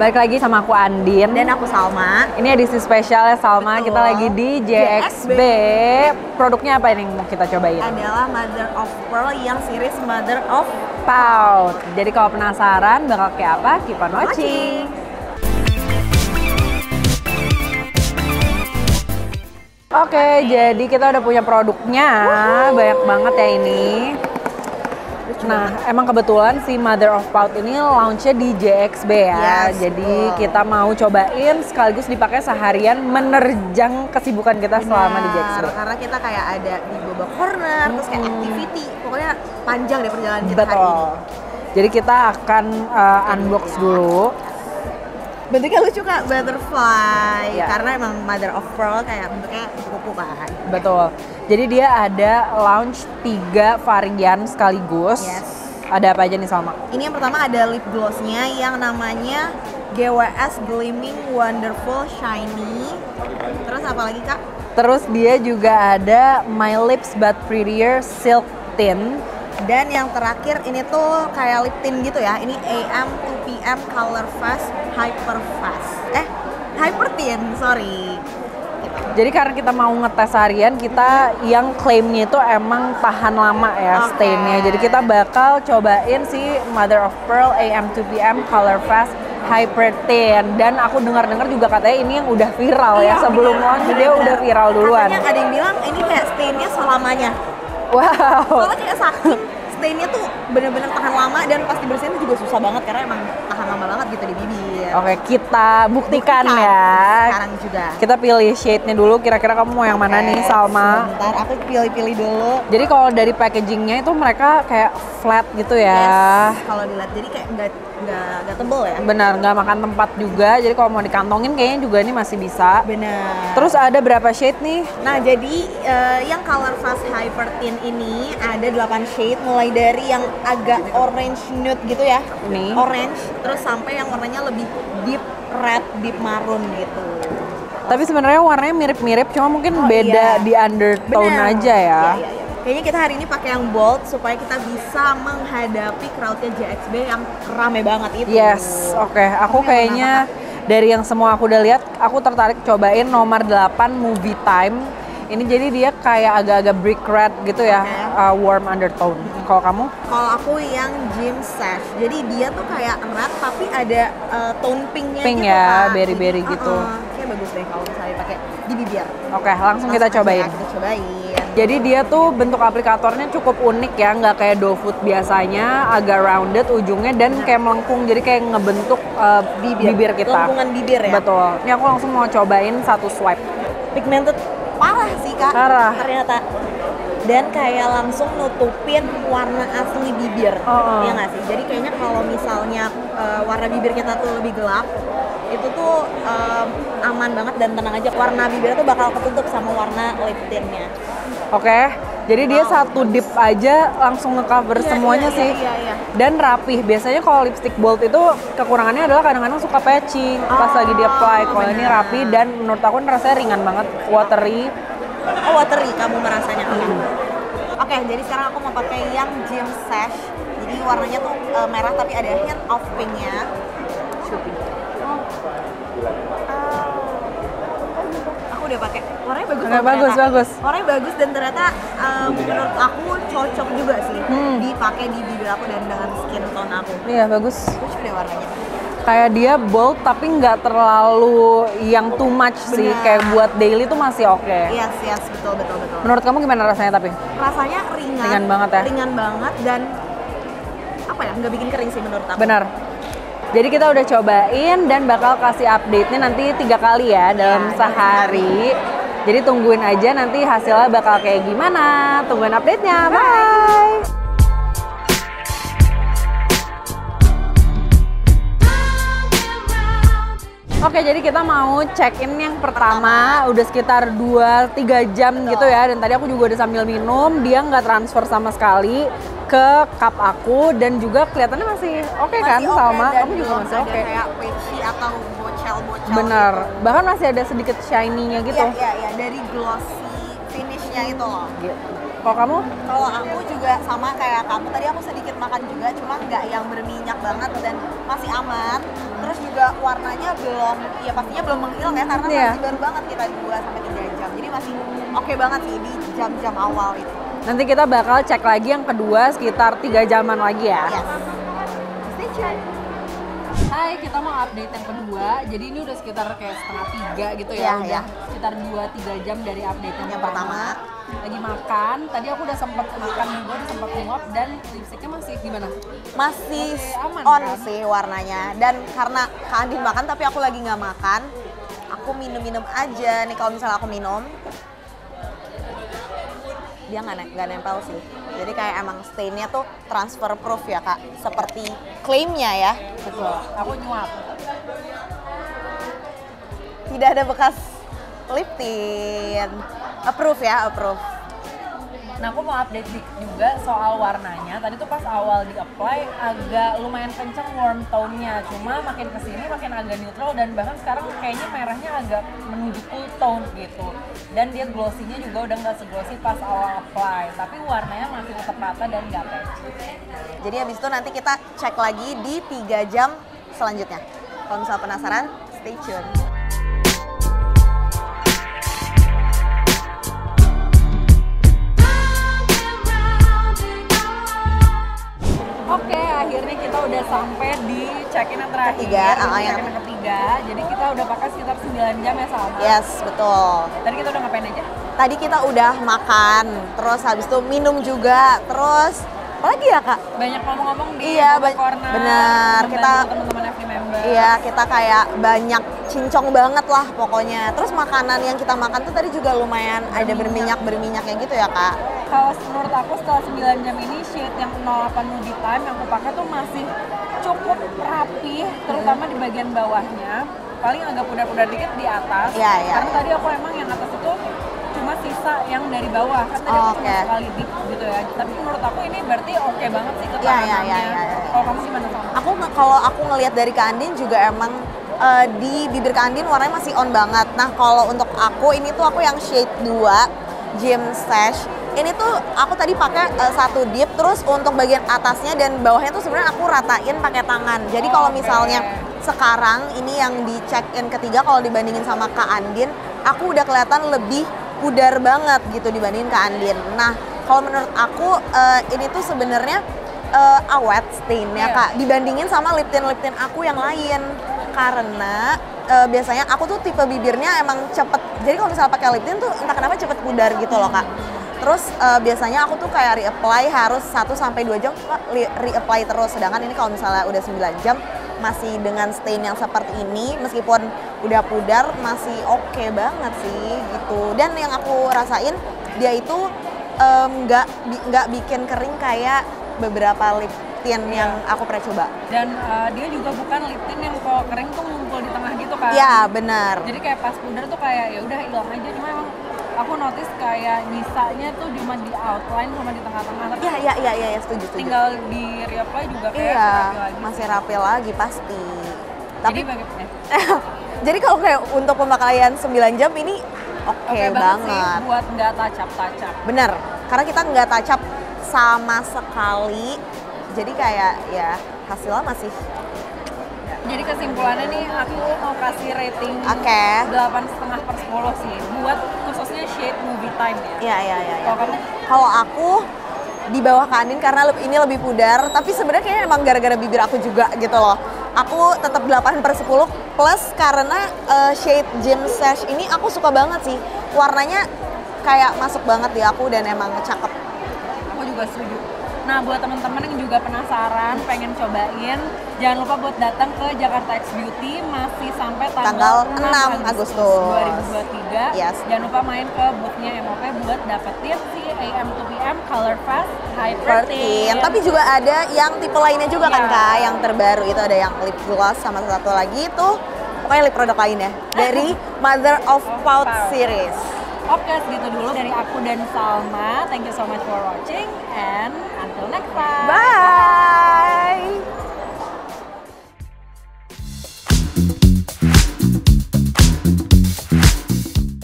Balik lagi sama aku Andin. Dan aku Salma. Ini edisi spesial ya Salma. Betul. Kita lagi di JXB. Produknya apa ini yang mau kita cobain? Adalah Mother of Pearl yang series Mother of Pout. Jadi kalau penasaran bakal kayak apa, keep on watching. Oke, jadi kita udah punya produknya. Banyak banget ya ini. Nah, emang kebetulan si Mother of Pout ini launch-nya di JXB ya. Yes, jadi betul. kita mau cobain sekaligus dipakai seharian menerjang kesibukan kita selama di JXB. Karena kita kayak ada di Boba Corner, terus kayak activity. Pokoknya panjang deh perjalanan kita hari Betul. ini. Jadi kita akan unbox dulu. Bentuknya lucu Kak, butterfly. Ya. Karena emang Mother of Pearl kayak bentuknya kupu-kupu kan. Betul. Jadi dia ada launch 3 varian sekaligus. Yes. Ada apa aja nih Salma? Ini yang pertama ada lip glossnya yang namanya GWS Gleaming Wonderful Shiny. Terus apa lagi Kak? Terus dia juga ada My Lips But Prettier Silk Tint. Dan yang terakhir ini tuh kayak lip tint gitu ya. Ini AM 2PM Color Fast Hyper Fast. Hyper Tint, sorry. Jadi karena kita mau ngetes harian, kita yang klaimnya itu emang tahan lama ya Oke. stainnya. Jadi kita bakal cobain si Mother of Pearl AM 2PM Color Fast Hyper Tint. Dan aku dengar-dengar juga katanya ini yang udah viral ya. Sebelum launch dia udah viral duluan. Katanya ada yang bilang ini kayak stainnya selamanya. Wow. Soalnya kayak saking stainnya tuh bener-bener tahan lama dan pas dibersihin tuh juga susah banget karena emang tahan lama banget gitu di bibir. Oke, kita buktikan ya. Sekarang juga. Kita pilih shade-nya dulu, kira-kira kamu mau yang mana nih Salma? Sebentar, aku pilih-pilih dulu. Jadi kalau dari packagingnya itu mereka kayak flat gitu ya. Yes, kalau dilihat jadi kayak nggak tebel ya. Benar, nggak makan tempat juga. Jadi kalau mau dikantongin kayaknya juga ini masih bisa. Benar. Terus ada berapa shade nih? Nah, jadi yang Color Fast Hyper Tint ini ada 8 shade mulai dari yang agak orange nude gitu ya. Ini. Orange, terus sampai yang warnanya lebih deep red, deep maroon gitu. Tapi sebenarnya warnanya mirip-mirip, cuma mungkin beda iya. di undertone Benar. aja ya. Iya. Kayaknya kita hari ini pakai yang bold supaya kita bisa menghadapi crowdnya JXB yang rame banget itu. Yes, oke. Aku Kamu yang kayaknya dari yang semua aku udah lihat, aku tertarik cobain nomor 8 Movie Time. Ini jadi dia kayak agak-agak brick red gitu ya, warm undertone. Kalau kamu? Kalau aku yang Gym Sash, jadi dia tuh kayak red tapi ada tone pinknya Pink gitu ya, Kak. berry-berry Jadi, gitu. Kayak bagus deh kalau misalnya pakai di bibir. Oke, langsung kita Langsung cobain. aja Kita cobain. Jadi dia tuh bentuk aplikatornya cukup unik ya, nggak kayak doe foot biasanya, agak rounded ujungnya dan kayak melengkung, jadi kayak ngebentuk bibir kita. Lengkungan bibir ya. Betul. Ini aku langsung mau cobain satu swipe. Pigmented parah sih Kak. Parah. Ternyata. Dan kayak langsung nutupin warna asli bibir. Ya nggak sih? Jadi kayaknya kalau misalnya warna bibir kita tuh lebih gelap, itu tuh aman banget dan tenang aja. Warna bibirnya tuh bakal ketutup sama warna lip tintnya. Oke, jadi dia satu dip aja langsung nge-cover semuanya sih. Iya. Dan rapih. Biasanya kalau lipstick bold itu kekurangannya adalah kadang-kadang suka patching pas lagi di apply. Kalau ini benar. rapi dan menurut aku rasanya ringan banget, watery. Oh, watery kamu merasanya. Oke, jadi sekarang aku mau pakai yang Gym Sash. Jadi warnanya tuh merah tapi ada hint of pinknya. Aku udah pakai. Warnanya bagus. Oke, bagus. Warnanya bagus dan ternyata menurut aku cocok juga sih dipakai di bibir aku dan dengan skin tone aku. Iya, bagus. Lucu deh warnanya. Kayak dia bold tapi nggak terlalu yang too much sih. Benar. Kayak buat daily tuh masih oke. Yes, betul. Menurut kamu gimana rasanya tapi? Rasanya ringan. Ringan banget ya? Ringan banget dan apa ya? Nggak bikin kering sih menurut aku. Benar. Jadi kita udah cobain dan bakal kasih update-nya nanti 3 kali ya dalam sehari. Jadi tungguin aja nanti hasilnya bakal kayak gimana. Tungguin update-nya. Bye. Oke, jadi kita mau check-in yang pertama. Udah sekitar 2-3 jam gitu ya. Dan tadi aku juga udah sambil minum. Dia nggak transfer sama sekali ke cup aku. Dan juga kelihatannya masih oke kan Salma? Kamu juga masih oke. Kayak patchy atau bocel-bocel. Bener. Gitu. Bahkan masih ada sedikit shiny-nya gitu. Iya. Dari glossy finish-nya itu loh. Kalau kamu? Kalau aku juga sama kayak kamu, tadi aku sedikit makan juga, cuma nggak yang berminyak banget dan masih aman. Terus juga warnanya belum, ya pastinya belum menghilang ya, karena masih baru banget kita 2-3 jam. Jadi masih oke banget sih di jam-jam awal itu. Nanti kita bakal cek lagi yang kedua sekitar 3 jaman lagi ya. Yes. Stay tuned. Hai, kita mau update yang kedua. Jadi ini udah sekitar kayak setengah 3 gitu ya. Udah sekitar 2-3 jam dari update yang pertama. Lagi makan, tadi aku udah sempet makan juga, udah sempet nguap, dan lipstiknya masih gimana? Masih aman, on kan? sih warnanya. Dan karena Kak Andin makan tapi aku lagi nggak makan, aku minum-minum aja nih. Kalau misalnya aku minum, dia nggak nempel sih. Jadi kayak emang stainnya tuh transfer proof ya Kak, seperti klaimnya ya. Betul, aku nyuap. Tidak ada bekas lip tint. Approve ya, approve. Nah, aku mau update juga soal warnanya. Tadi tuh pas awal di-apply agak lumayan kenceng warm tone-nya. Cuma makin kesini makin agak neutral, dan bahkan sekarang kayaknya merahnya agak menuju cool tone gitu. Dan dia glossy-nya juga udah nggak seglossy pas awal apply. Tapi warnanya masih tetap rata dan nggak patchy. Jadi habis itu nanti kita cek lagi di 3 jam selanjutnya. Kalau misalnya penasaran, stay tune. Oke, akhirnya kita udah sampai di check-in yang terakhir, check-in yang ketiga. Jadi kita udah pakai sekitar 9 jam ya Salma? Yes, betul. Tadi kita udah ngapain aja? Tadi kita udah makan, terus habis itu minum juga, terus apa lagi ya Kak? Banyak ngomong-ngomong di corner. Bener, kita teman-teman FD member. Iya, kita kayak banyak cincong banget lah pokoknya. Terus makanan yang kita makan tuh tadi juga lumayan ada berminyak-berminyaknya gitu ya Kak? Kalau menurut aku setelah 9 jam ini shade yang 08 Movie Time yang aku pakai tuh masih cukup rapi, terutama di bagian bawahnya. Paling agak pudar-pudar dikit di atas. Karena tadi aku emang yang atas itu cuma sisa yang dari bawah, kan tadi aku cuma sekali dip gitu ya. Tapi menurut aku ini berarti oke banget sih ketahanannya. Kalau kamu gimana sama? Kalau aku ngelihat dari Kak Andin juga emang di bibir Kak Andin warnanya masih on banget. Nah kalau untuk aku ini tuh aku yang shade 2 Gem Stash. Ini tuh aku tadi pakai satu dip, terus untuk bagian atasnya dan bawahnya tuh sebenarnya aku ratain pakai tangan. Jadi kalau misalnya sekarang ini yang di check in ketiga, kalau dibandingin sama Kak Andin, aku udah kelihatan lebih pudar banget gitu dibandingin Kak Andin. Nah kalau menurut aku ini tuh sebenarnya awet stainnya Kak, dibandingin sama lip tint aku yang lain. Karena biasanya aku tuh tipe bibirnya emang cepet, jadi kalau misalnya pakai lip tint tuh entah kenapa cepet pudar gitu loh Kak. Terus biasanya aku tuh kayak reapply harus 1-2 jam reapply terus. Sedangkan ini kalau misalnya udah 9 jam masih dengan stain yang seperti ini, meskipun udah pudar masih oke banget sih gitu. Dan yang aku rasain dia itu nggak bikin kering kayak beberapa lip tint yang aku pernah coba. Dan dia juga bukan lip tint yang kalau kering tuh ngumpul di tengah gitu kan? Iya benar. Jadi kayak pas pudar tuh kayak ya udah hilang aja. Cuma emang aku notice kayak nyisanya tuh cuma di outline sama di tengah-tengah. Iya, setuju. Tinggal di reapply juga kayak rapi lagi. Masih rapi lagi pasti. Tapi bagaimana? Jadi kalau kayak untuk pemakaian 9 jam ini oke banget sih buat nggak touch up. Bener, karena kita nggak touch up sama sekali. Jadi kayak ya hasilnya masih. Jadi kesimpulannya nih aku mau kasih rating 8,5/10 sih buat khususnya shade Movie Time ya. Iya. Kalau aku di bawah Kak Andin karena ini lebih pudar, tapi sebenarnya kayaknya emang gara-gara bibir aku juga gitu loh. Aku tetap 8/10 plus karena shade Gem Stash ini aku suka banget sih. Warnanya kayak masuk banget di aku dan emang cakep. Aku juga setuju. Nah, buat teman-teman yang juga penasaran, pengen cobain, jangan lupa buat datang ke Jakarta X Beauty masih sampai tanggal 6 Agustus 2023. Yes. Jangan lupa main ke booth-nya MOP buat dapetin si AM to PM Color Fast Hyper Tint. Tapi juga ada yang tipe lainnya juga kan Kak, yang terbaru itu ada yang lip gloss sama satu lagi itu pokoknya lip produk lainnya dari Mother of Pout series. Oke, segitu dulu dari aku dan Salma. Thank you so much for watching and until next time. Bye!